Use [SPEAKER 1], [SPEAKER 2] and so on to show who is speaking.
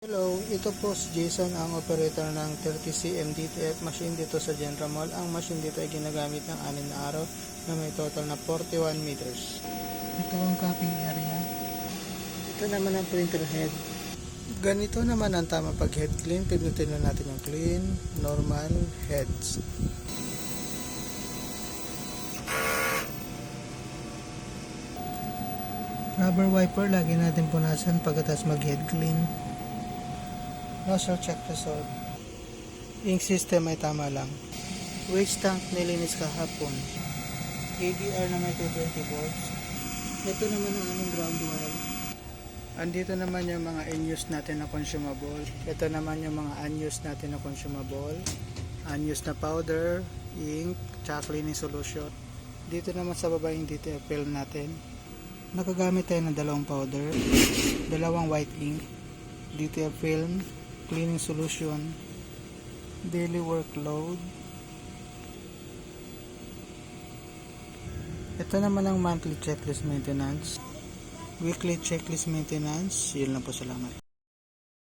[SPEAKER 1] Hello, ito po si Jason, ang operator ng 30cm DTF machine dito sa General Mall. Ang machine dito ay ginagamit ng 6 na araw na may total na 41 meters. Ito ang copying area. Ito naman ang printer head. Ganito naman ang tama pag head clean. Pinutin na natin yung clean, normal, heads. Rubber wiper, lagi natin punasan pagkatapos mag head clean. Nozzle check result. Ink system ay tama lang. Waste tank nilinis kahapon. ADR na may 220 volts. Ito naman ang aming ground wire. Andito naman yung mga in-use natin na consumable. Ito naman yung mga unused natin na consumable. Unused na powder, ink, tsaka cleaning solution. Dito naman sa baba yung detail film natin. Nakagamit tayo ng dalawang powder, dalawang white ink, detail film, cleaning solution, daily workload. Ito naman ang monthly checklist maintenance, weekly checklist maintenance. Yun lang po, salamat.